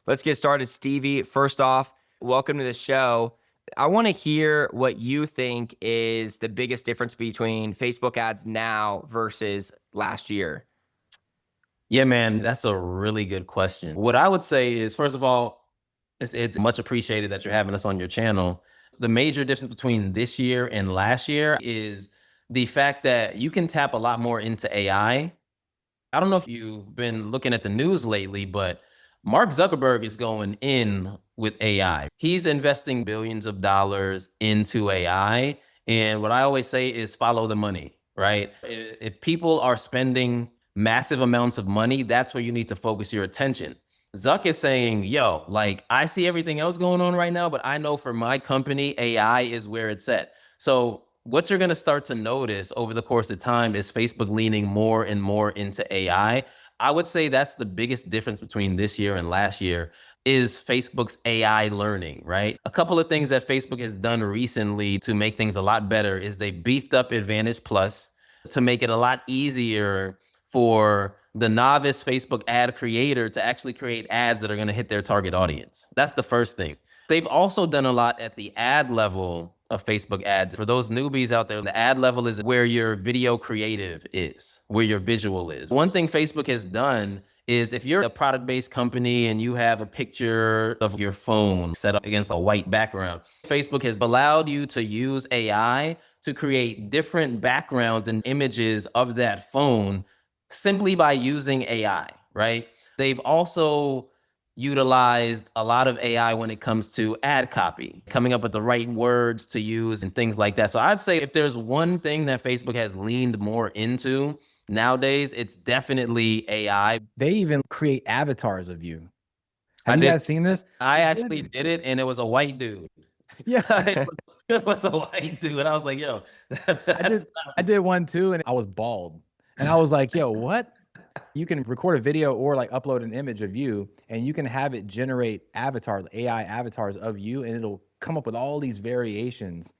Let's get started, Stevie. First off, welcome to the show. I want to hear what you think is the biggest difference between Facebook ads now versus last year. Yeah, man, that's a really good question. What I would say is, first of all, it's much appreciated that you're having us on your channel. The major difference between this year and last year is the fact that you can tap a lot more into AI. I don't know if you've been looking at the news lately, but Mark Zuckerberg is going in with AI. He's investing billions of dollars into AI. And what I always say is follow the money, right? If people are spending massive amounts of money, that's where you need to focus your attention. Zuck is saying, yo, like I see everything else going on right now, but I know for my company, AI is where it's at. So what you're going to start to notice over the course of time is Facebook leaning more and more into AI. I would say that's the biggest difference between this year and last year is Facebook's AI learning, right? A couple of things that Facebook has done recently to make things a lot better is they beefed up Advantage Plus to make it a lot easier for the novice Facebook ad creator to actually create ads that are going to hit their target audience. That's the first thing. They've also done a lot at the ad level of Facebook ads. For those newbies out there, the ad level is where your video creative is, where your visual is. One thing Facebook has done is if you're a product-based company and you have a picture of your phone set up against a white background, Facebook has allowed you to use AI to create different backgrounds and images of that phone simply by using AI, right? They've also utilized a lot of AI when it comes to ad copy, coming up with the right words to use and things like that. So I'd say if there's one thing that Facebook has leaned more into nowadays, it's definitely AI. They even create avatars of you. I Have you did. guys seen this? I actually did it, and it was a white dude. Yeah. It was a white dude, and I was like, "Yo, I did one too, and I was bald. And I was like, yo, what? You can record a video or like upload an image of you, and you can have it generate avatars, AI avatars of you, and it'll come up with all these variations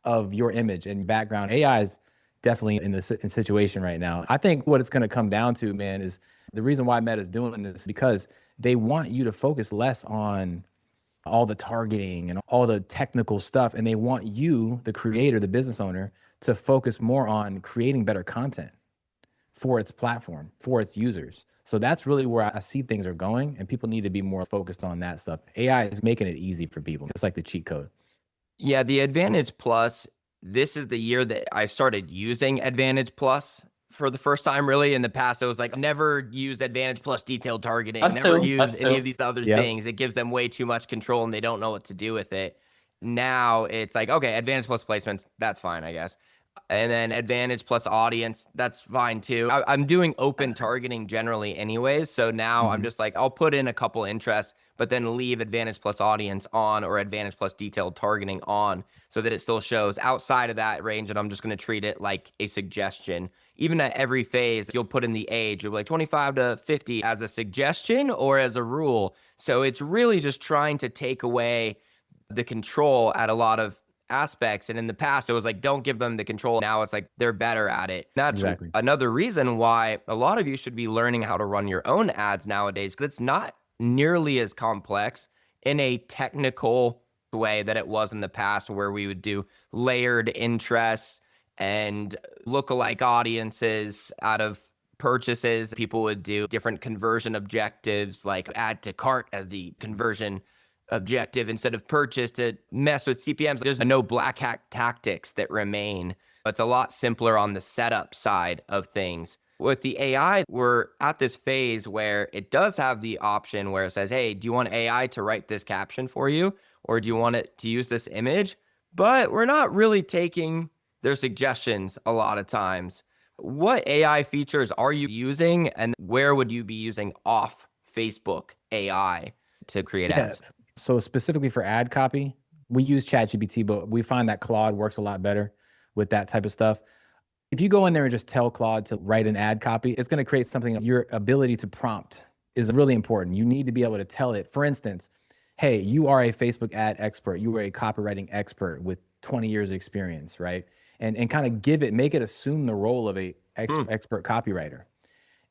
of your image and background. AI is definitely in this situation right now. I think what it's going to come down to, man, is the reason why Meta is doing this because they want you to focus less on all the targeting and all the technical stuff. And they want you, the creator, the business owner, to focus more on creating better content for its platform, for its users. So that's really where I see things are going, and people need to be more focused on that stuff. AI is making it easy for people. It's like the cheat code. Yeah, the Advantage Plus, this is the year that I started using Advantage Plus for the first time, really. In the past, I was like, never use Advantage Plus detailed targeting, never use any of these other things. It gives them way too much control and they don't know what to do with it. Now it's like, okay, Advantage Plus placements, that's fine, I guess. And then Advantage Plus audience, that's fine too. I'm doing open targeting generally anyways. So now I'm just like, I'll put in a couple interests, but then leave Advantage Plus audience on or Advantage Plus detailed targeting on so that it still shows outside of that range. And I'm just going to treat it like a suggestion. Even at every phase, you'll put in the age, you'll be like 25 to 50 as a suggestion or as a rule. So it's really just trying to take away the control at a lot of aspects. And in the past, it was like, don't give them the control. Now it's like they're better at it. That's another reason why a lot of you should be learning how to run your own ads nowadays, because it's not nearly as complex in a technical way that it was in the past, where we would do layered interests and lookalike audiences out of purchases. People would do different conversion objectives, like add to cart as the conversion objective instead of purchase to mess with CPMs. There's no black hat tactics that remain. It's a lot simpler on the setup side of things. With the AI, we're at this phase where it does have the option where it says, hey, do you want AI to write this caption for you? Or do you want it to use this image? But we're not really taking their suggestions a lot of times. What AI features are you using, and where would you be using off Facebook AI to create ads? So specifically for ad copy, we use ChatGPT, but we find that Claude works a lot better with that type of stuff. If you go in there and just tell Claude to write an ad copy, it's going to create something. Your ability to prompt is really important. You need to be able to tell it, for instance, hey, you are a Facebook ad expert. You are a copywriting expert with 20 years of experience, right? And kind of make it assume the role of a expert copywriter.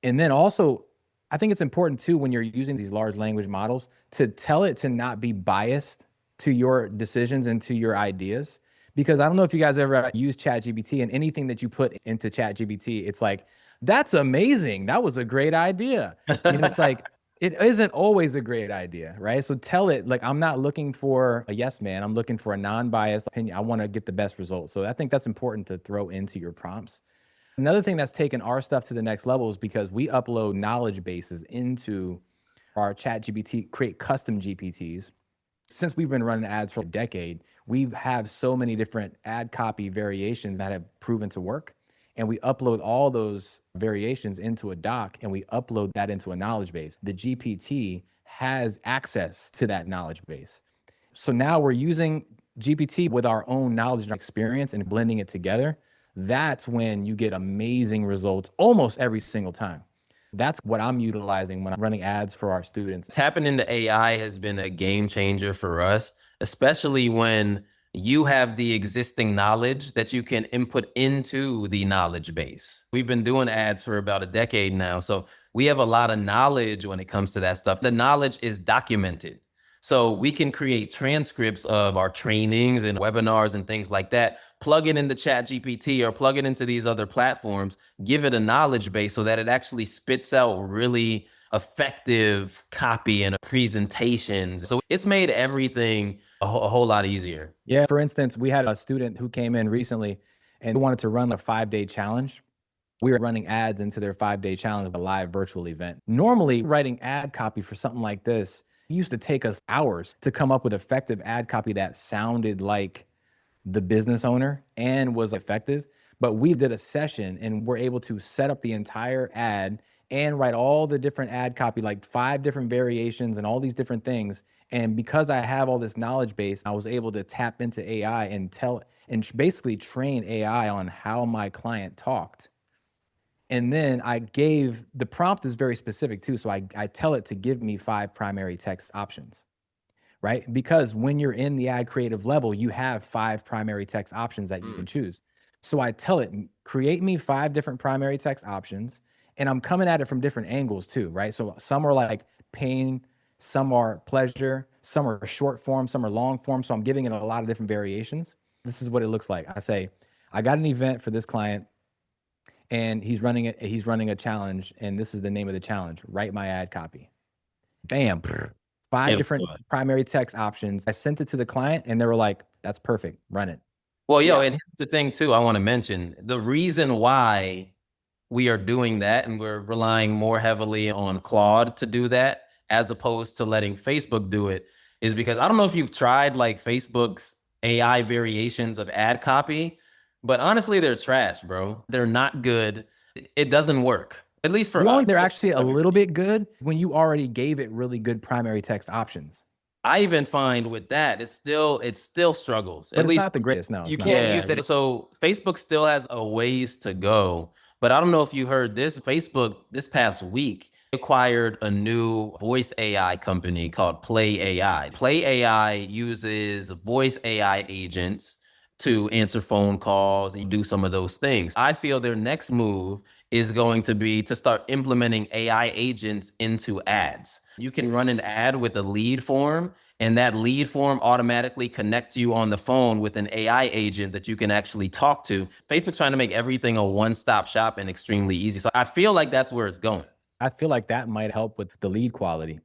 And then also I think it's important too, when you're using these large language models, to tell it to not be biased to your decisions and to your ideas. Because I don't know if you guys ever use ChatGPT, and anything that you put into ChatGPT, it's like, that's amazing. That was a great idea. And it's like, it isn't always a great idea, right? So tell it, like, I'm not looking for a yes man. I'm looking for a non-biased opinion. I want to get the best results. So I think that's important to throw into your prompts. Another thing that's taken our stuff to the next level is because we upload knowledge bases into our ChatGPT, create custom GPTs. Since we've been running ads for a decade, we have so many different ad copy variations that have proven to work. And we upload all those variations into a doc, and we upload that into a knowledge base. The GPT has access to that knowledge base. So now we're using GPT with our own knowledge and experience and blending it together. That's when you get amazing results almost every single time. That's what I'm utilizing when I'm running ads for our students. Tapping into AI has been a game changer for us, especially when you have the existing knowledge that you can input into the knowledge base. We've been doing ads for about a decade now, so we have a lot of knowledge when it comes to that stuff. The knowledge is documented. So we can create transcripts of our trainings and webinars and things like that, plug it into ChatGPT or plug it into these other platforms, give it a knowledge base so that it actually spits out really effective copy and presentations. So it's made everything a whole lot easier. Yeah. For instance, we had a student who came in recently and wanted to run a 5-day challenge. We were running ads into their 5-day challenge, a live virtual event. Normally, writing ad copy for something like this, it used to take us hours to come up with effective ad copy that sounded like the business owner and was effective. But we did a session and we're able to set up the entire ad and write all the different ad copy, like 5 different variations and all these different things. And because I have all this knowledge base, I was able to tap into AI and basically train AI on how my client talked. And then I gave, the prompt is very specific too. So I tell it to give me 5 primary text options, right? Because when you're in the ad creative level, you have 5 primary text options that you can choose. So I tell it, create me 5 different primary text options. And I'm coming at it from different angles too, right? So some are like pain, some are pleasure, some are short form, some are long form. So I'm giving it a lot of different variations. This is what it looks like. I say, I got an event for this client and he's running a challenge, and this is the name of the challenge. Write my ad copy. Bam. 5 different primary text options. I sent it to the client and they were like, that's perfect. Run it. Well, and here's the thing too, I want to mention the reason why we are doing that and we're relying more heavily on Claude to do that as opposed to letting Facebook do it is because I don't know if you've tried like Facebook's AI variations of ad copy, but honestly, they're trash, bro. They're not good. It doesn't work, at least for us. They're actually a little bit good when you already gave it really good primary text options. I even find with that, it still struggles. But at least not the greatest. No, you can't use that. So Facebook still has a ways to go. But I don't know if you heard this. Facebook this past week acquired a new voice AI company called Play AI. Play AI uses voice AI agents to answer phone calls and do some of those things. I feel their next move is going to be to start implementing AI agents into ads. You can run an ad with a lead form, and that lead form automatically connects you on the phone with an AI agent that you can actually talk to. Facebook's trying to make everything a one-stop shop and extremely easy. So I feel like that's where it's going. I feel like that might help with the lead quality,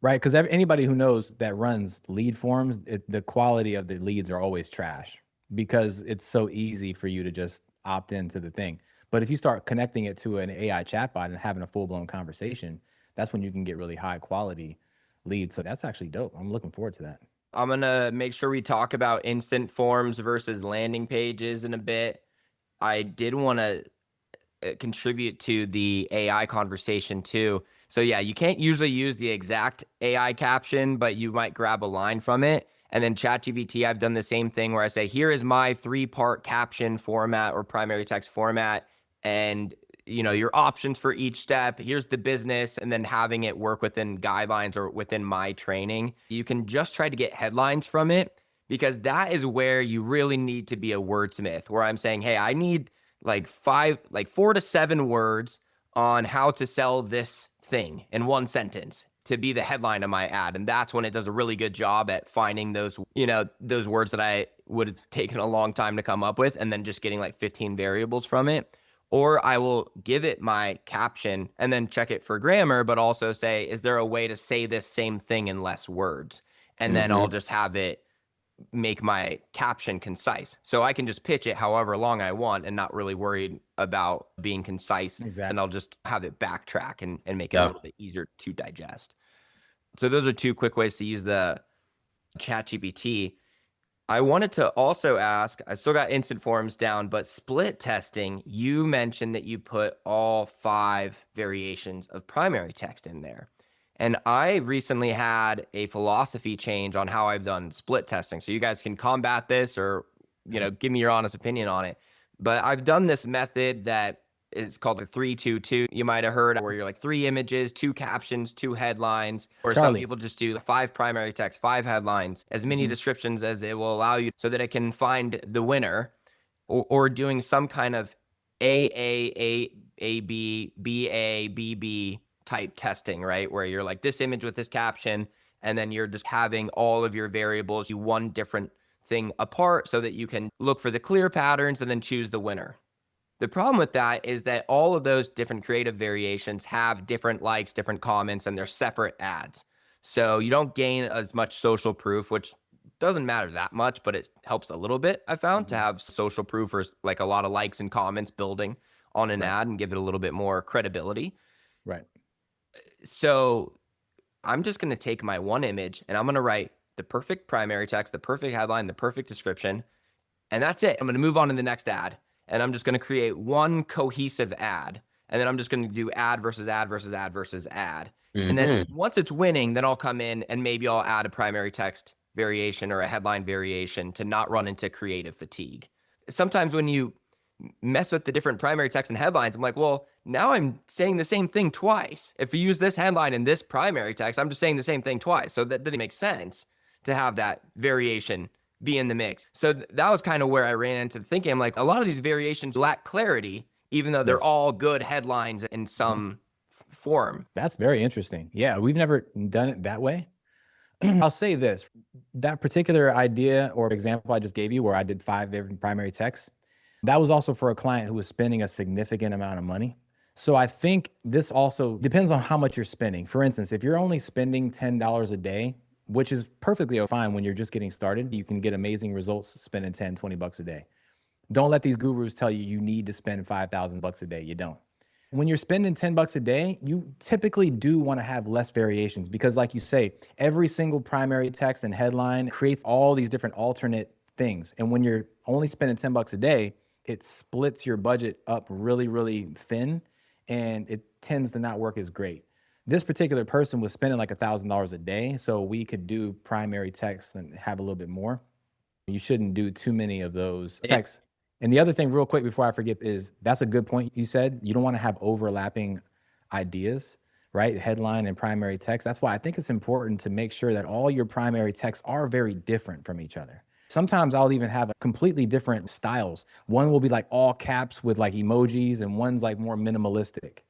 right? Because anybody who knows that runs lead forms, the quality of the leads are always trash because it's so easy for you to just opt into the thing. But if you start connecting it to an AI chatbot and having a full-blown conversation, that's when you can get really high quality leads. So that's actually dope. I'm looking forward to that. I'm going to make sure we talk about instant forms versus landing pages in a bit. I did want to contribute to the AI conversation too. So yeah, you can't usually use the exact AI caption, but you might grab a line from it. And then ChatGPT, I've done the same thing where I say, here is my 3-part caption format or primary text format. And your options for each step, here's the business, and then having it work within guidelines or within my training. You can just try to get headlines from it because that is where you really need to be a wordsmith, where I'm saying, hey, I need like 4 to 7 words on how to sell this thing in one sentence to be the headline of my ad. And that's when it does a really good job at finding those, those words that I would have taken a long time to come up with, and then just getting like 15 variables from it. Or I will give it my caption and then check it for grammar, but also say, is there a way to say this same thing in less words? And then I'll just have it make my caption concise. So I can just pitch it however long I want and not really worried about being concise. Exactly. And I'll just have it backtrack and make it a little bit easier to digest. So those are two quick ways to use the ChatGPT. I wanted to also ask, I still got instant forms down, but split testing, you mentioned that you put all 5 variations of primary text in there. And I recently had a philosophy change on how I've done split testing. So you guys can combat this or, give me your honest opinion on it. But I've done this method that is called the 3-2-2. You might have heard, where you're like 3 images, 2 captions, 2 headlines, or some people just do 5 primary text, 5 headlines, as many descriptions as it will allow you, so that it can find the winner, or doing some kind of A, B, B type testing, right? Where you're like this image with this caption, and then you're just having all of your variables, you one different thing apart so that you can look for the clear patterns and then choose the winner. The problem with that is that all of those different creative variations have different likes, different comments, and they're separate ads. So you don't gain as much social proof, which doesn't matter that much, but it helps a little bit, I found, to have social proof or like a lot of likes and comments building on an ad and give it a little bit more credibility. Right. So I'm just going to take my one image and I'm going to write the perfect primary text, the perfect headline, the perfect description, and that's it. I'm going to move on to the next ad, and I'm just going to create one cohesive ad, and then I'm just going to do ad versus ad versus ad versus ad. And then once it's winning, then I'll come in and maybe I'll add a primary text variation or a headline variation to not run into creative fatigue. Sometimes when you mess with the different primary text and headlines, I'm like, well, now I'm saying the same thing twice. If you use this headline and this primary text, I'm just saying the same thing twice. So that didn't make sense to have that variation be in the mix. So that was kind of where I ran into thinking. I'm like, a lot of these variations lack clarity, even though they're all good headlines in some form. That's very interesting. Yeah, we've never done it that way. I'll say this, that particular idea or example I just gave you, where I did 5 different primary texts, that was also for a client who was spending a significant amount of money. So I think this also depends on how much you're spending. For instance, if you're only spending $10 a day, which is perfectly fine when you're just getting started, you can get amazing results spending 10, 20 bucks a day. Don't let these gurus tell you you need to spend 5,000 bucks a day. You don't. When you're spending 10 bucks a day, you typically do want to have less variations, because like you say, every single primary text and headline creates all these different alternate things. And when you're only spending 10 bucks a day, it splits your budget up really, really thin, and it tends to not work as great. This particular person was spending like $1,000 a day, so we could do primary text and have a little bit more. You shouldn't do too many of those texts. And the other thing, real quick before I forget, is that's a good point you said. You don't want to have overlapping ideas, right? Headline and primary text. That's why I think it's important to make sure that all your primary texts are very different from each other. Sometimes I'll even have completely different styles. One will be like all caps with like emojis, and one's like more minimalistic,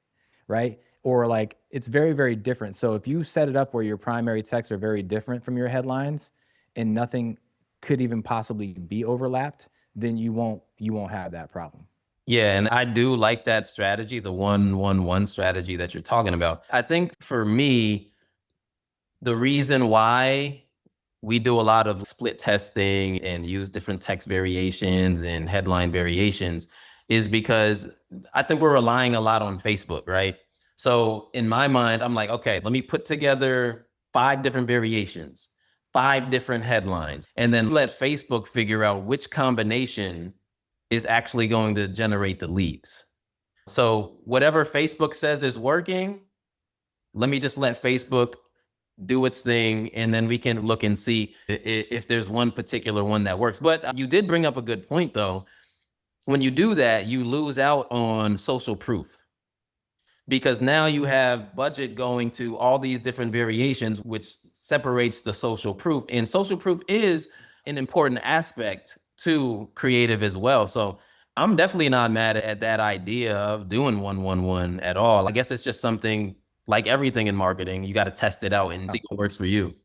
right? Or like it's very, very different. So if you set it up where your primary texts are very different from your headlines and nothing could even possibly be overlapped, then you won't have that problem. Yeah, and I do like that strategy, the 1-1-1 strategy that you're talking about. I think for me, the reason why we do a lot of split testing and use different text variations and headline variations is because I think we're relying a lot on Facebook, right? So in my mind, I'm like, okay, let me put together 5 different variations, 5 different headlines, and then let Facebook figure out which combination is actually going to generate the leads. So whatever Facebook says is working, let me just let Facebook do its thing, and then we can look and see if there's one particular one that works. But you did bring up a good point, though. When you do that, you lose out on social proof, because now you have budget going to all these different variations, which separates the social proof. And social proof is an important aspect to creative as well. So I'm definitely not mad at that idea of doing 1-1-1 at all. I guess it's just something like everything in marketing, you got to test it out and see what works for you.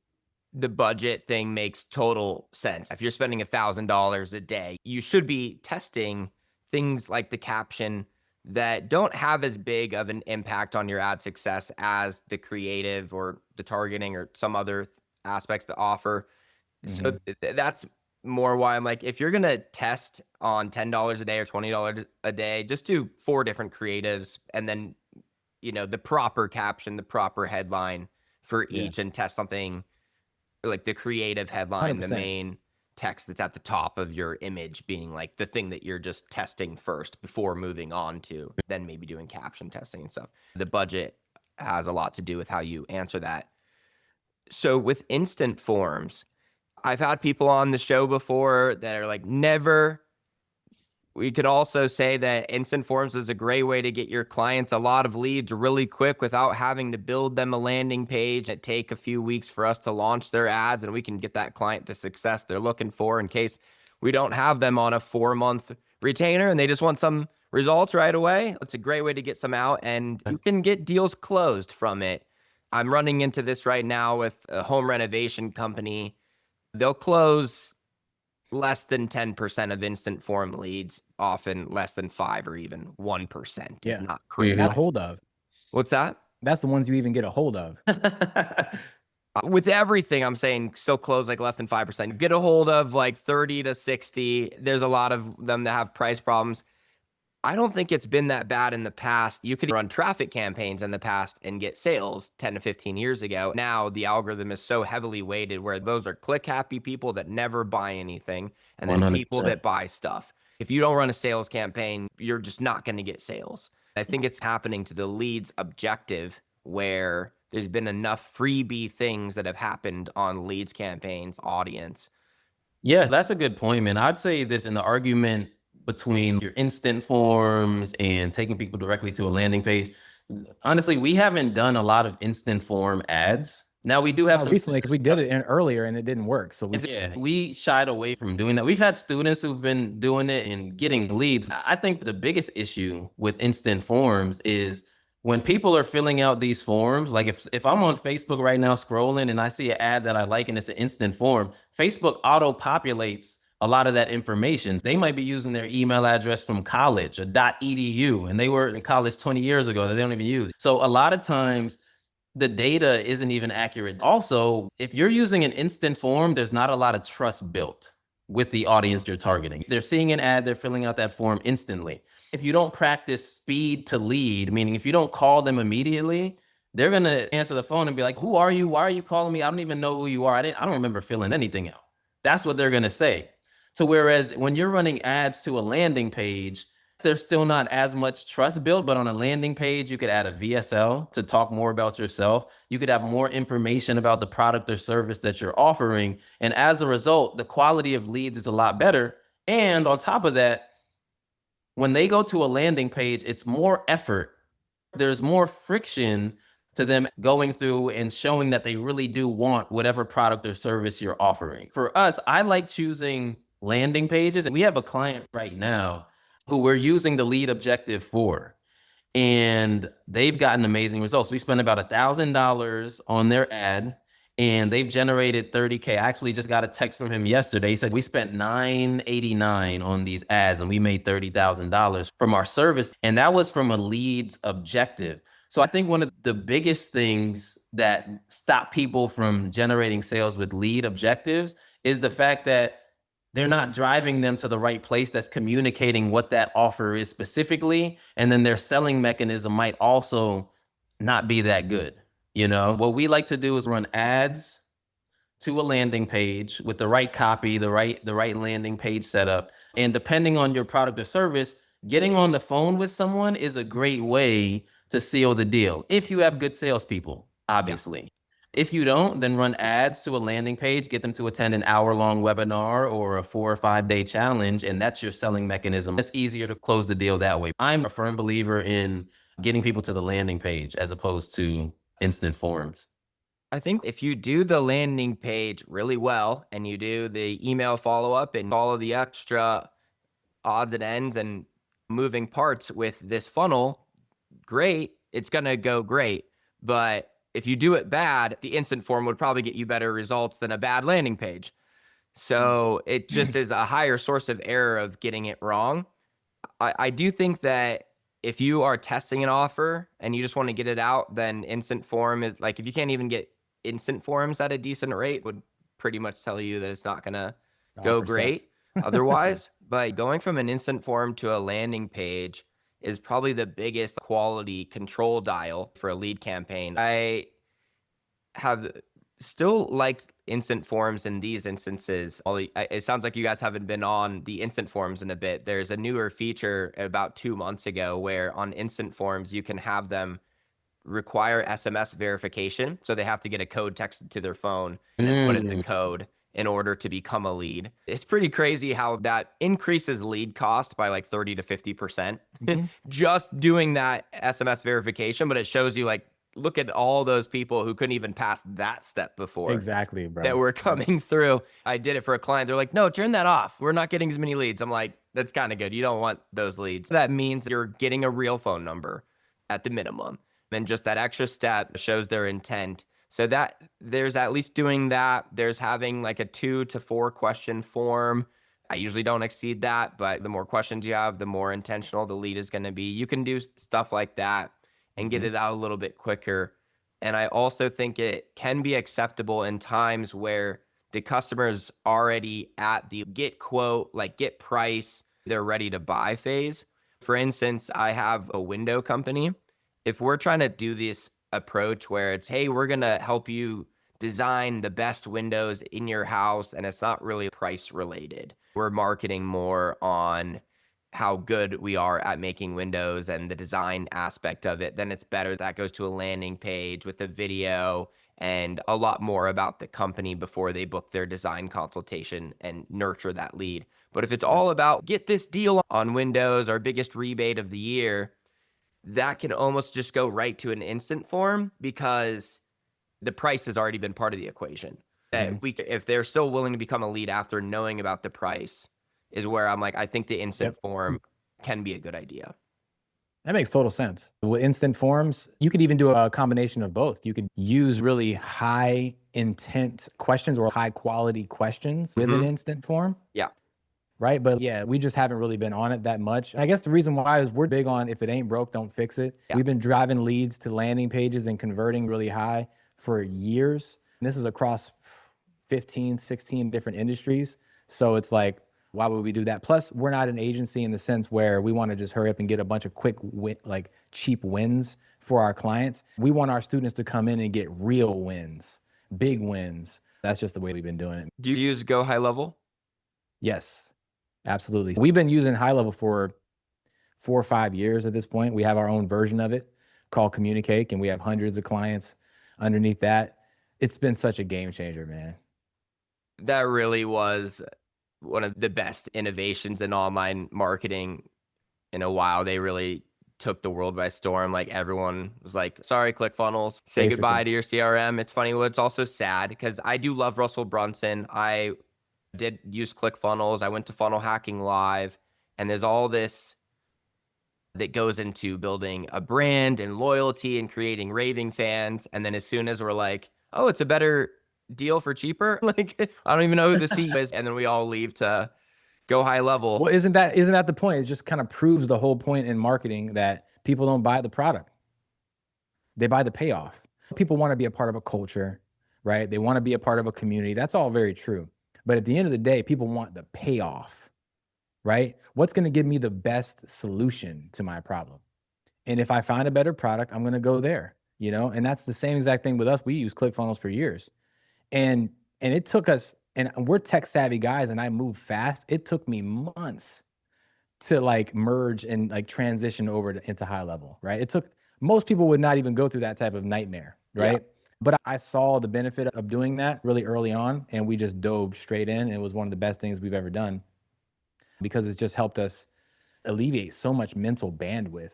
The budget thing makes total sense. If you're spending $1,000 a day, you should be testing things like the caption that don't have as big of an impact on your ad success as the creative or the targeting or some other aspects that offer. So that's more why I'm like, if you're going to test on $10 a day or $20 a day, just do 4 different creatives and then, the proper caption, the proper headline for each, and test something like the creative headline, 100%. the main text that's at the top of your image being like the thing that you're just testing first before moving on to then maybe doing caption testing and stuff. The budget has a lot to do with how you answer that. So with instant forms, I've had people on the show before that are like, never. We could also say that instant forms is a great way to get your clients a lot of leads really quick without having to build them a landing page. It take a few weeks for us to launch their ads, and we can get that client the success they're looking for in case we don't have them on a 4-month retainer and they just want some results right away. It's a great way to get some out, and you can get deals closed from it. I'm running into this right now with a home renovation company. They'll close less than 10% of instant form leads, often less than 5 or even 1% is not crazy. Get a hold of. What's that? That's the ones you even get a hold of. With everything, I'm saying still close like less than 5%. Get a hold of like 30 to 60. There's a lot of them that have price problems. I don't think it's been that bad in the past. You could run traffic campaigns in the past and get sales 10 to 15 years ago. Now the algorithm is so heavily weighted where those are click happy people that never buy anything and then 100%. people that buy stuff. If you don't run a sales campaign, you're just not going to get sales. I think it's happening to the leads objective where there's been enough freebie things that have happened on leads campaigns, audience. Yeah, that's a good point, man. I'd say this in the argument between your instant forms and taking people directly to a landing page. Honestly, we haven't done a lot of instant form ads. Now we do have some recently because we did it earlier and it didn't work. So we shied away from doing that. We've had students who've been doing it and getting leads. I think the biggest issue with instant forms is when people are filling out these forms, like if I'm on Facebook right now scrolling and I see an ad that I like and it's an instant form, Facebook auto-populates a lot of that information. They might be using their email address from college, a .edu, and they were in college 20 years ago that they don't even use. So a lot of times the data isn't even accurate. Also, if you're using an instant form, there's not a lot of trust built with the audience you're targeting. They're seeing an ad, they're filling out that form instantly. If you don't practice speed to lead, meaning if you don't call them immediately, they're going to answer the phone and be like, who are you? Why are you calling me? I don't even know who you are. I don't remember filling anything out. That's what they're going to say. So whereas when you're running ads to a landing page, there's still not as much trust built, but on a landing page, you could add a VSL to talk more about yourself. You could have more information about the product or service that you're offering. And as a result, the quality of leads is a lot better. And on top of that, when they go to a landing page, it's more effort. There's more friction to them going through and showing that they really do want whatever product or service you're offering. For us, I like choosing landing pages. And we have a client right now who we're using the lead objective for, and they've gotten amazing results. We spent about $1,000 on their ad and they've generated 30K. I actually just got a text from him yesterday. He said, we spent $989 on these ads and we made $30,000 from our service. And that was from a leads objective. So I think one of the biggest things that stop people from generating sales with lead objectives is the fact that they're not driving them to the right place that's communicating what that offer is specifically. And then their selling mechanism might also not be that good. What we like to do is run ads to a landing page with the right copy, the right landing page setup. And depending on your product or service, getting on the phone with someone is a great way to seal the deal. If you have good salespeople, obviously. Yeah. If you don't, then run ads to a landing page, get them to attend an hour-long webinar or a 4 or 5 day challenge, and that's your selling mechanism. It's easier to close the deal that way. I'm a firm believer in getting people to the landing page as opposed to instant forms. I think if you do the landing page really well and you do the email follow-up and all of the extra odds and ends and moving parts with this funnel, great, it's going to go great. But if you do it bad, the instant form would probably get you better results than a bad landing page. So it just is a higher source of error of getting it wrong. I do think that if you are testing an offer and you just want to get it out, then instant form is like, if you can't even get instant forms at a decent rate, would pretty much tell you that it's not going to go great otherwise. But going from an instant form to a landing page is probably the biggest quality control dial for a lead campaign. I have still liked instant forms in these instances. It sounds like you guys haven't been on the instant forms in a bit. There's a newer feature about 2 months ago where on instant forms, you can have them require SMS verification. So they have to get a code texted to their phone and then put in the code in order to become a lead. It's pretty crazy how that increases lead cost by like 30 to 50%. Just doing that SMS verification, but it shows you like, look at all those people who couldn't even pass that step before. Exactly, bro. That were coming through. I did it for a client. They're like, no, turn that off. We're not getting as many leads. I'm like, that's kind of good. You don't want those leads. That means you're getting a real phone number at the minimum. And just that extra step shows their intent. So that there's at least doing that. There's having like a 2 to 4 question form. I usually don't exceed that, but the more questions you have, the more intentional the lead is going to be. You can do stuff like that and get it out a little bit quicker. And I also think it can be acceptable in times where the customer's already at the get quote, like get price, they're ready to buy phase. For instance, I have a window company. If we're trying to do this approach where it's, hey, we're going to help you design the best windows in your house, and it's not really price related. We're marketing more on how good we are at making windows and the design aspect of it, then it's better that goes to a landing page with a video and a lot more about the company before they book their design consultation and nurture that lead. But if it's all about get this deal on Windows, our biggest rebate of the year, that can almost just go right to an instant form because the price has already been part of the equation. If they're still willing to become a lead after knowing about the price, is where I'm like, I think the instant form can be a good idea. That makes total sense. With instant forms, you could even do a combination of both. You could use really high intent questions or high quality questions with an instant form. Yeah. Right. But yeah, we just haven't really been on it that much. I guess the reason why is we're big on if it ain't broke, don't fix it. Yeah. We've been driving leads to landing pages and converting really high for years. And this is across 15, 16 different industries. So it's like, why would we do that? Plus, we're not an agency in the sense where we want to just hurry up and get a bunch of quick, like cheap wins for our clients. We want our students to come in and get real wins, big wins. That's just the way we've been doing it. Do you use Go High Level? Yes, absolutely. We've been using High Level for 4 or 5 years at this point. We have our own version of it called Communicate, and we have hundreds of clients underneath that. It's been such a game changer, man. That really was one of the best innovations in online marketing in a while. They really took the world by storm. Like everyone was like, sorry, ClickFunnels, say goodbye to your CRM. It's funny. Well, it's also sad because I do love Russell Brunson. I did use ClickFunnels. I went to Funnel Hacking Live, and there's all this that goes into building a brand and loyalty and creating raving fans. And then as soon as we're like, oh, it's a better deal for cheaper, like I don't even know who the CEO is, and then we all leave to Go High Level. Well, isn't that the point? It just kind of proves the whole point in marketing that people don't buy the product, they buy the payoff. People want to be a part of a culture, right? They want to be a part of a community. That's all very true, but at the end of the day, people want the payoff, right? What's going to give me the best solution to my problem? And if I find a better product, I'm going to go there, you know. And that's the same exact thing with us. We use ClickFunnels for years. And it took us, and we're tech savvy guys, and I move fast. It took me months to like merge and like transition over into High Level, right? It took, most people would not even go through that type of nightmare, right? Yeah. But I saw the benefit of doing that really early on, and we just dove straight in. And it was one of the best things we've ever done because it's just helped us alleviate so much mental bandwidth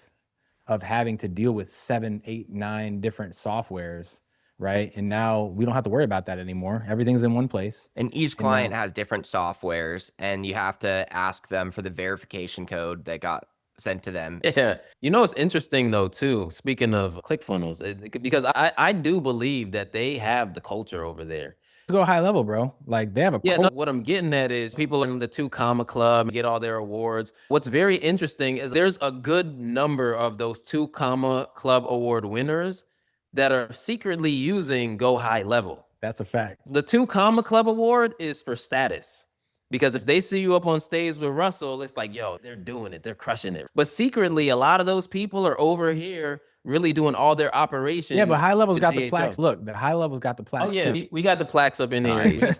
of having to deal with 7, 8, 9 different softwares. Right. And now we don't have to worry about that anymore. Everything's in one place. And each client has different softwares, and you have to ask them for the verification code that got sent to them. Yeah. You know, it's interesting though, too, speaking of ClickFunnels, because I do believe that they have the culture over there. Let's go high level, bro. Like they have a Yeah, no, what I'm getting at is people in the 2 Comma Club get all their awards. What's very interesting is there's a good number of those 2 Comma Club award winners that are secretly using Go High Level. That's a fact. The 2 Comma Club award is for status. Because if they see you up on stage with Russell, it's like, yo, they're doing it. They're crushing it. But secretly, a lot of those people are over here really doing all their operations. Yeah, but high level's got the plaques. Look, the high level's got the plaques. Oh, yeah, too. we got the plaques up in here.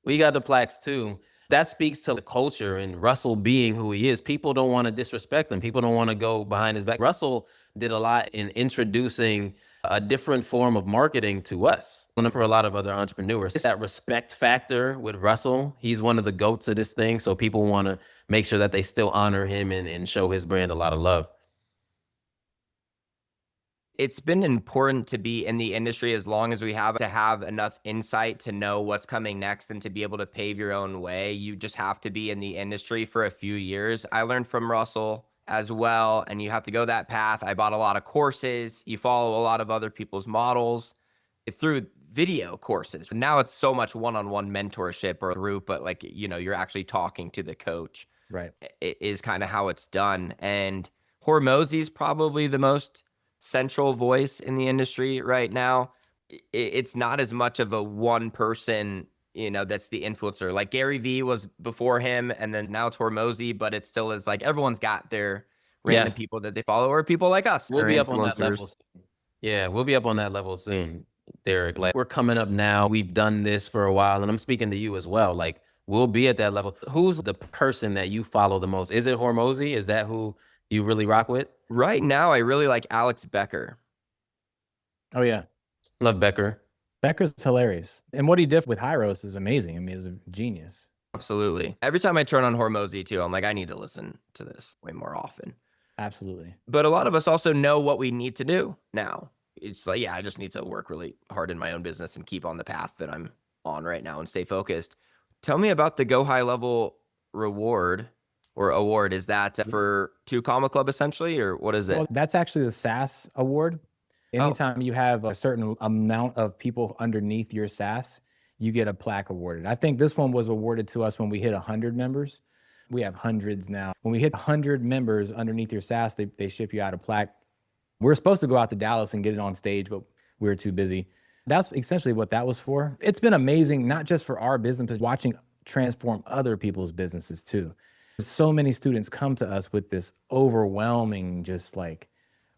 We got the plaques too. That speaks to the culture and Russell being who he is. People don't want to disrespect him. People don't want to go behind his back. Russell did a lot in introducing a different form of marketing to us and for a lot of other entrepreneurs. It's that respect factor with Russell. He's one of the goats of this thing. So people want to make sure that they still honor him and show his brand a lot of love. It's been important to be in the industry as long as we have to have enough insight to know what's coming next and to be able to pave your own way. You just have to be in the industry for a few years. I learned from Russell as well, and you have to go that path. I bought a lot of courses. You follow a lot of other people's models through video courses. Now it's so much one-on-one mentorship or group, but like, you know, you're actually talking to the coach. Right. It is kind of how it's done. And Hormozy's probably the most central voice in the industry right now. It's not as much of a one person, you know, that's the influencer. Like Gary Vee was before him, and then now it's Hormozy, but it still is like everyone's got their random people that they follow, or people like us. We'll be up on that level. Yeah, we'll be up on that level soon, Derek. Like we're coming up now. We've done this for a while, and I'm speaking to you as well. Like we'll be at that level. Who's the person that you follow the most? Is it Hormozy? Is that who you really rock with? Right now, I really like Alex Becker. Oh, yeah. Love Becker. Becker's hilarious. And what he did with Hyros is amazing. I mean, he's a genius. Absolutely. Every time I turn on Hormozy too, I'm like, I need to listen to this way more often. Absolutely. But a lot of us also know what we need to do now. It's like, yeah, I just need to work really hard in my own business and keep on the path that I'm on right now and stay focused. Tell me about the Go High Level reward or award. Is that for 2 Comma Club essentially, or what is it? Well, that's actually the SaaS award. Anytime you have a certain amount of people underneath your SaaS, you get a plaque awarded. I think this one was awarded to us when we hit 100 members. We have hundreds now. When we hit 100 members underneath your SaaS, they ship you out a plaque. We're supposed to go out to Dallas and get it on stage, but we were too busy. That's essentially what that was for. It's been amazing, not just for our business, but watching transform other people's businesses too. So many students come to us with this overwhelming, just like,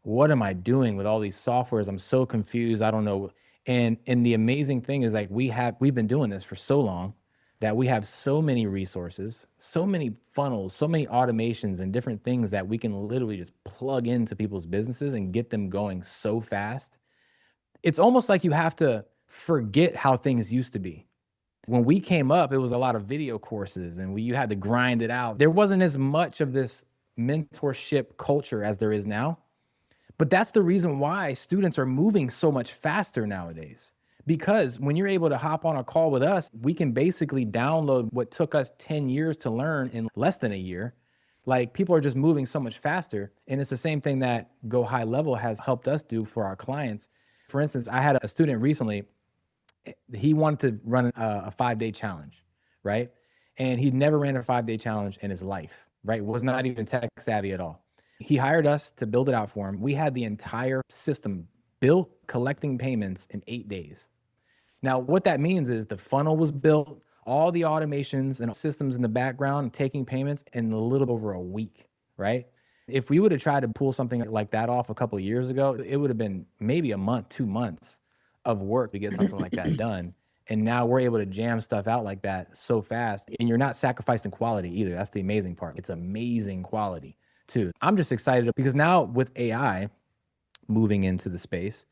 what am I doing with all these softwares? I'm so confused. I don't know. And the amazing thing is like, we've been doing this for so long that we have so many resources, so many funnels, so many automations and different things that we can literally just plug into people's businesses and get them going so fast. It's almost like you have to forget how things used to be. When we came up, it was a lot of video courses and you had to grind it out. There wasn't as much of this mentorship culture as there is now. But that's the reason why students are moving so much faster nowadays. Because when you're able to hop on a call with us, we can basically download what took us 10 years to learn in less than a year. Like people are just moving so much faster. And it's the same thing that Go High Level has helped us do for our clients. For instance, I had a student recently. He wanted to run a 5-day challenge, right? And he'd never ran a 5-day challenge in his life, right? Was not even tech savvy at all. He hired us to build it out for him. We had the entire system built, collecting payments in 8 days. Now, what that means is the funnel was built, all the automations and systems in the background, taking payments in a little over a week, right? If we would have tried to pull something like that off a couple of years ago, it would have been maybe a month, 2 months of work to get something like that done. And now we're able to jam stuff out like that so fast. And you're not sacrificing quality either. That's the amazing part. It's amazing quality too. I'm just excited because now with AI moving into the space,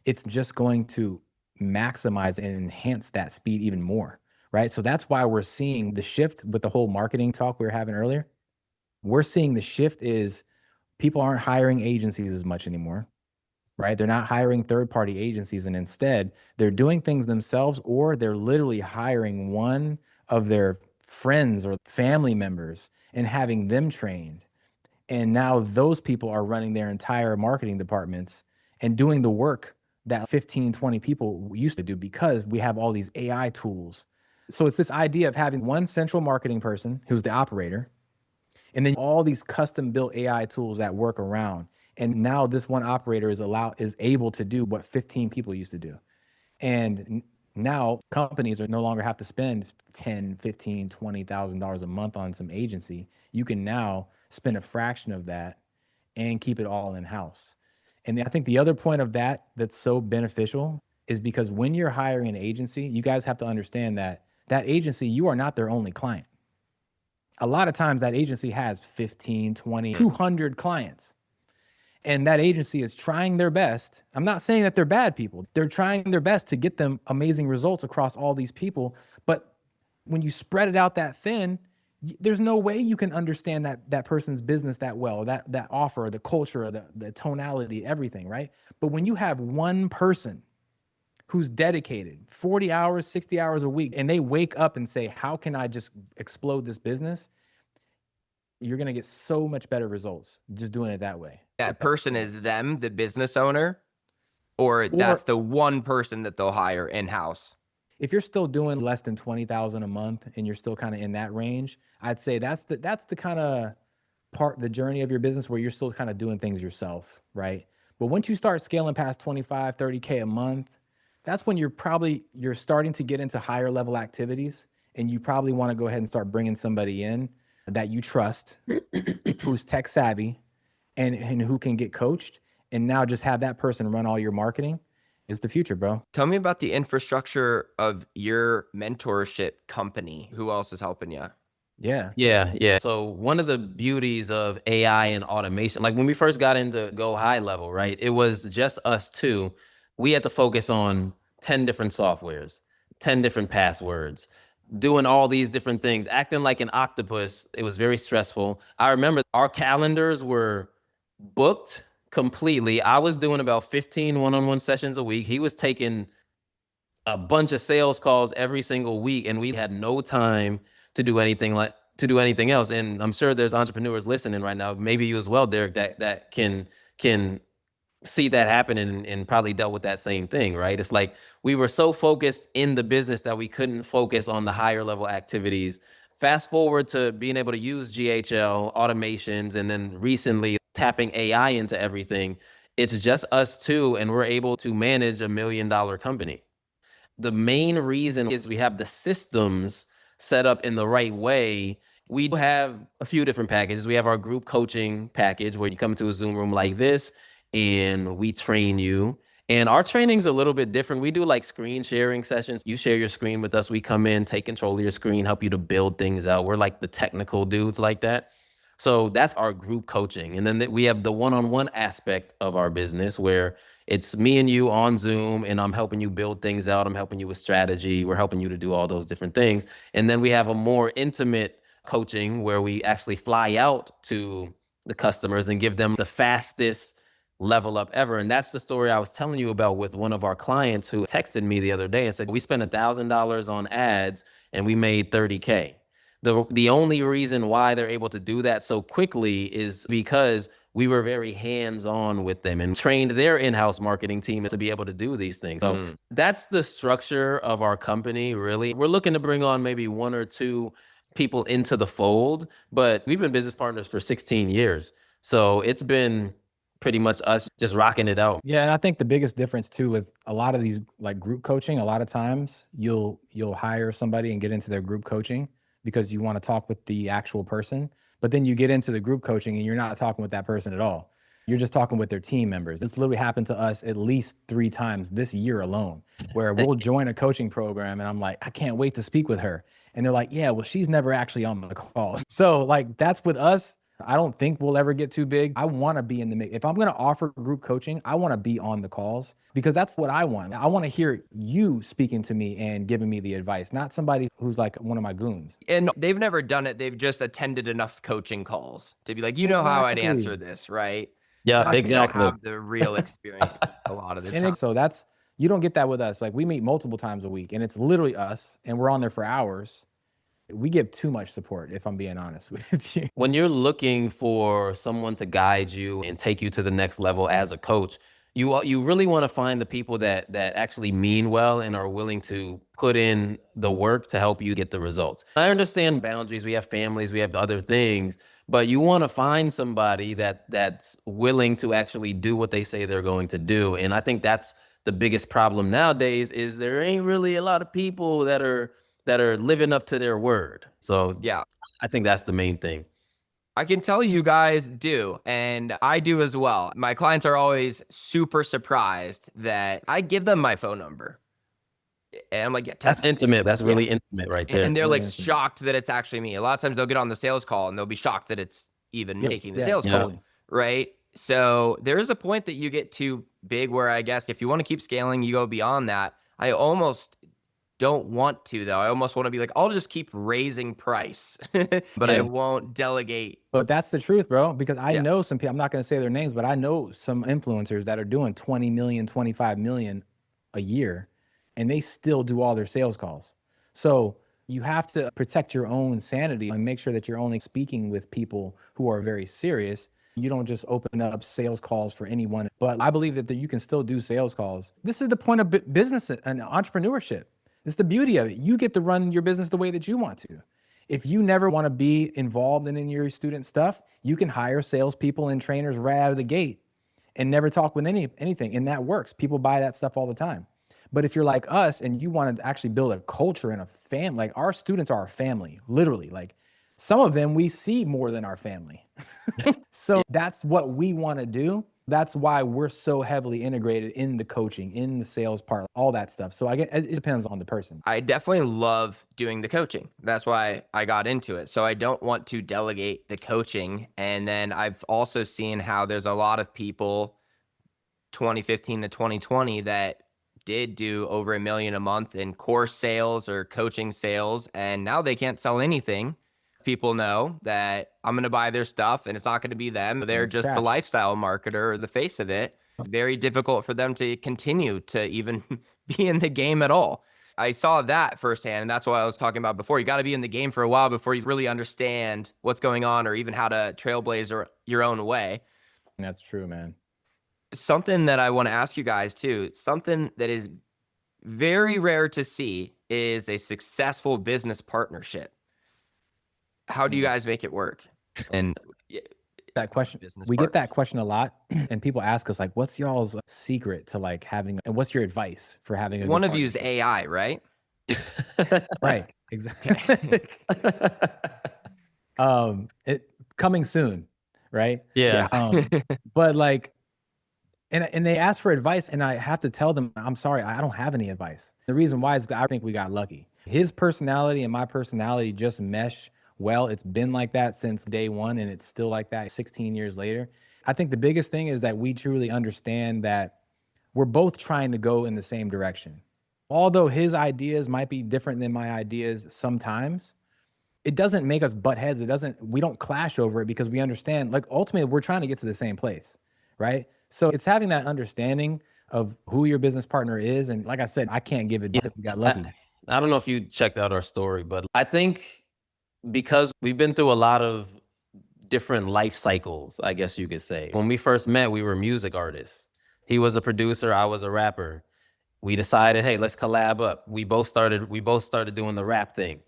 it's just going to maximize and enhance that speed even more, right? So that's why we're seeing the shift with the whole marketing talk we were having earlier. We're seeing the shift is people aren't hiring agencies as much anymore. Right? They're not hiring third-party agencies, and instead they're doing things themselves, or they're literally hiring one of their friends or family members and having them trained. And now those people are running their entire marketing departments and doing the work that 15, 20 people used to do because we have all these AI tools. So it's this idea of having one central marketing person who's the operator, and then all these custom built AI tools that work around. And now this one operator is able to do what 15 people used to do. And now companies are no longer have to spend 10, 15, $20,000 a month on some agency. You can now spend a fraction of that and keep it all in-house. And I think the other point of that that's so beneficial is because when you're hiring an agency, you guys have to understand that that agency, you are not their only client. A lot of times that agency has 15, 20, 200 clients. And that agency is trying their best. I'm not saying that they're bad people. They're trying their best to get them amazing results across all these people. But when you spread it out that thin, there's no way you can understand that person's business that well, that offer, the culture, the tonality, everything, right? But when you have one person who's dedicated 40 hours, 60 hours a week, and they wake up and say, how can I just explode this business? You're going to get so much better results just doing it that way. That person is them, the business owner, or that's the one person that they'll hire in-house. If you're still doing less than 20,000 a month and you're still kind of in that range, I'd say that's the kind of the journey of your business where you're still kind of doing things yourself, right? But once you start scaling past 25, 30K a month, that's when you're starting to get into higher level activities, and you probably want to go ahead and start bringing somebody in that you trust, who's tech savvy, and who can get coached, and now just have that person run all your marketing is the future, bro. Tell me about the infrastructure of your mentorship company. Who else is helping you? Yeah. So one of the beauties of AI and automation, like when we first got into Go High Level, right? It was just us two. We had to focus on 10 different softwares, 10 different passwords, doing all these different things, acting like an octopus. It was very stressful. I remember our calendars were booked completely. I was doing about 15 one-on-one sessions a week. He was taking a bunch of sales calls every single week, and we had no time to do anything else. And I'm sure there's entrepreneurs listening right now, maybe you as well, Derek, that can see that happen and probably dealt with that same thing, right? It's like we were so focused in the business that we couldn't focus on the higher level activities. Fast forward to being able to use GHL automations, and then recently tapping AI into everything. It's just us two, and we're able to manage $1 million company. The main reason is we have the systems set up in the right way. We have a few different packages. We have our group coaching package where you come to a Zoom room like this and we train you. And our training's a little bit different. We do like screen sharing sessions. You share your screen with us. We come in, take control of your screen, help you to build things out. We're like the technical dudes like that. So that's our group coaching. And then we have the one-on-one aspect of our business where it's me and you on Zoom, and I'm helping you build things out. I'm helping you with strategy. We're helping you to do all those different things. And then we have a more intimate coaching where we actually fly out to the customers and give them the fastest level up ever. And that's the story I was telling you about with one of our clients who texted me the other day and said, we spent $1,000 on ads and we made 30K. The only reason why they're able to do that so quickly is because we were very hands-on with them and trained their in-house marketing team to be able to do these things. So that's the structure of our company, really. We're looking to bring on maybe 1 or 2 people into the fold, but we've been business partners for 16 years. So it's been pretty much us just rocking it out. Yeah, and I think the biggest difference too with a lot of these like group coaching, a lot of times you'll hire somebody and get into their group coaching because you want to talk with the actual person, but then you get into the group coaching and you're not talking with that person at all. You're just talking with their team members. It's literally happened to us at least 3 times this year alone, where we'll join a coaching program and I'm like, I can't wait to speak with her. And they're like, yeah, well, she's never actually on the call. So like, that's with us. I don't think we'll ever get too big. I want to be in the mix. If I'm going to offer group coaching, I want to be on the calls because that's what I want. I want to hear you speaking to me and giving me the advice, not somebody who's like one of my goons. And they've never done it. They've just attended enough coaching calls to be like, you know how I'd answer this, right? Yeah, but exactly. They don't have the real experience a lot of the time. So you don't get that with us. Like we meet multiple times a week and it's literally us and we're on there for hours. We give too much support, if I'm being honest with you. When you're looking for someone to guide you and take you to the next level as a coach, you really want to find the people that actually mean well and are willing to put in the work to help you get the results. I understand boundaries. We have families, we have other things, but you want to find somebody that's willing to actually do what they say they're going to do. And I think that's the biggest problem nowadays is there ain't really a lot of people that are living up to their word. So yeah, I think that's the main thing. I can tell you guys do, and I do as well. My clients are always super surprised that I give them my phone number. And I'm like, yeah, that's intimate. That's really intimate right there. And they're like shocked that it's actually me. A lot of times they'll get on the sales call and they'll be shocked that it's even making the sales call. Right. So there is a point that you get too big where I guess if you want to keep scaling, you go beyond that. I almost don't want to, though. I almost want to be like, I'll just keep raising price, but I won't delegate. But that's the truth, bro, because I know some people, I'm not going to say their names, but I know some influencers that are doing 20 million, 25 million a year, and they still do all their sales calls. So you have to protect your own sanity and make sure that you're only speaking with people who are very serious. You don't just open up sales calls for anyone. But I believe that you can still do sales calls. This is the point of business and entrepreneurship. It's the beauty of it. You get to run your business the way that you want to. If you never want to be involved in your student stuff, you can hire salespeople and trainers right out of the gate and never talk with anything. And that works. People buy that stuff all the time. But if you're like us and you want to actually build a culture and a family, like our students are our family, literally. Like some of them we see more than our family. So that's what we want to do. That's why we're so heavily integrated in the coaching, in the sales part, all that stuff. So it depends on the person. I definitely love doing the coaching. That's why I got into it. So I don't want to delegate the coaching. And then I've also seen how there's a lot of people 2015 to 2020 that did do over $1 million a month in course sales or coaching sales. And now they can't sell anything. People know that I'm going to buy their stuff and it's not going to be them. They're just the lifestyle marketer or the face of it. It's very difficult for them to continue to even be in the game at all. I saw that firsthand. And that's what I was talking about before. You got to be in the game for a while before you really understand what's going on or even how to trailblaze your own way. That's true, man. Something that I want to ask you guys too, something that is very rare to see is a successful business partnership. How do you guys make it work? And that question, we get that question a lot, and people ask us like, what's y'all's secret to like having, and what's your advice for having a one of you is AI, right? Right. Exactly. It coming soon, right? Yeah. But like, and they ask for advice, and I have to tell them, I'm sorry, I don't have any advice. The reason why is I think we got lucky. His personality and my personality just mesh well. It's been like that since day one, and it's still like that 16 years later. I think the biggest thing is that we truly understand that we're both trying to go in the same direction. Although his ideas might be different than my ideas sometimes, it doesn't make us butt heads. We don't clash over it because we understand, like, ultimately we're trying to get to the same place, right? So it's having that understanding of who your business partner is. And like I said, I can't give it, we got lucky. I don't know if you checked out our story, but I think because we've been through a lot of different life cycles, I guess you could say. When we first met, we were music artists. He was a producer, I was a rapper. We decided, hey, let's collab up. We both started doing the rap thing.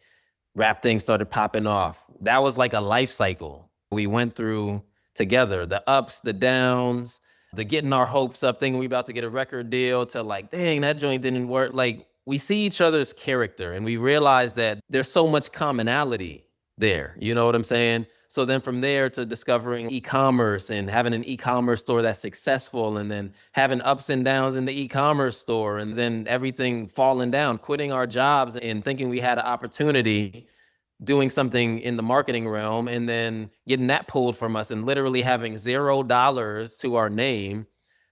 Rap thing started popping off. That was like a life cycle we went through together, the ups, the downs, the getting our hopes up, thinking we about to get a record deal, to like, dang, that joint didn't work. Like, we see each other's character and we realize that there's so much commonality there. You know what I'm saying? So then from there to discovering e-commerce and having an e-commerce store that's successful, and then having ups and downs in the e-commerce store, and then everything falling down, quitting our jobs and thinking we had an opportunity doing something in the marketing realm, and then getting that pulled from us and literally having $0 to our name.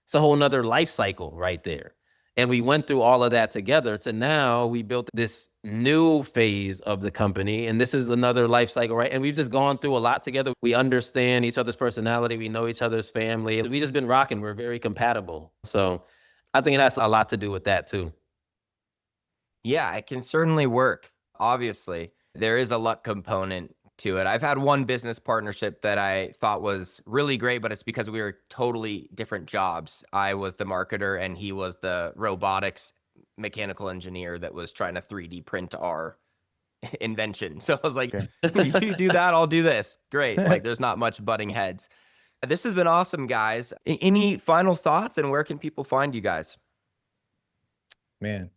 It's a whole nother life cycle right there. And we went through all of that together to now we built this new phase of the company. And this is another life cycle, right? And we've just gone through a lot together. We understand each other's personality. We know each other's family. We just been rocking. We're very compatible. So I think it has a lot to do with that too. Yeah, it can certainly work, obviously. There is a luck component to it. I've had one business partnership that I thought was really great, but it's because we were totally different jobs. I was the marketer and he was the robotics mechanical engineer that was trying to 3D print our invention. So I was like, you do that, I'll do this. Great. Like there's not much butting heads. This has been awesome, guys. Any final thoughts, and where can people find you guys? Man,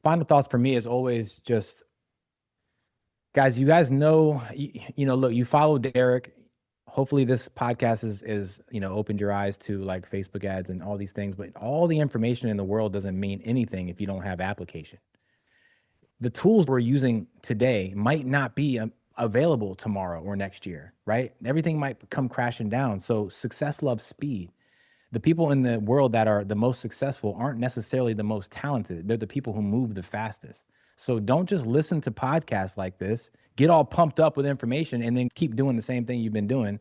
final thoughts for me is always just, guys, you guys know, look, you follow Derek. Hopefully this podcast is, opened your eyes to like Facebook ads and all these things, but all the information in the world doesn't mean anything if you don't have application. The tools we're using today might not be available tomorrow or next year, right? Everything might come crashing down. So success loves speed. The people in the world that are the most successful aren't necessarily the most talented. They're the people who move the fastest. So don't just listen to podcasts like this, get all pumped up with information, and then keep doing the same thing you've been doing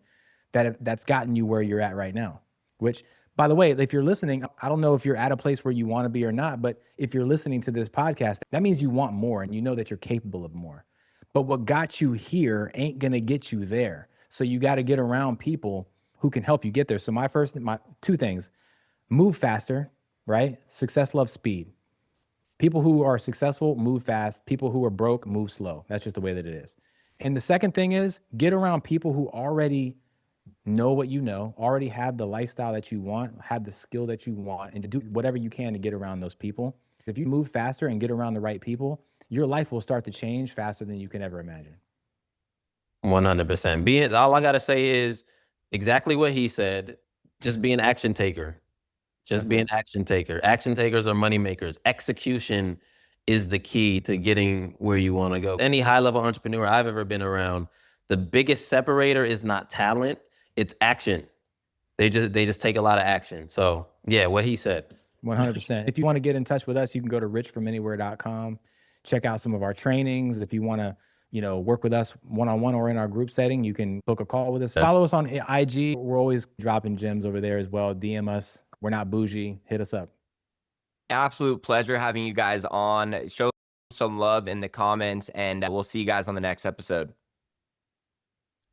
that's gotten you where you're at right now. Which, by the way, if you're listening, I don't know if you're at a place where you want to be or not, but if you're listening to this podcast, that means you want more and you know that you're capable of more. But what got you here ain't going to get you there. So you got to get around people who can help you get there. So my two things: move faster, right? Success loves speed. People who are successful move fast. People who are broke move slow. That's just the way that it is. And the second thing is get around people who already know what you know, already have the lifestyle that you want, have the skill that you want, and to do whatever you can to get around those people. If you move faster and get around the right people, your life will start to change faster than you can ever imagine. 100%. All I got to say is exactly what he said. Just be an action taker. Just be an action taker. Action takers are money makers. Execution is the key to getting where you want to go. Any high-level entrepreneur I've ever been around, the biggest separator is not talent, it's action. They just take a lot of action. So yeah, what he said. 100%. If you want to get in touch with us, you can go to richfromanywhere.com. Check out some of our trainings. If you want to, work with us one-on-one or in our group setting, you can book a call with us. Follow us on IG. We're always dropping gems over there as well. DM us. We're not bougie. Hit us up. Absolute pleasure having you guys on. Show some love in the comments, and we'll see you guys on the next episode.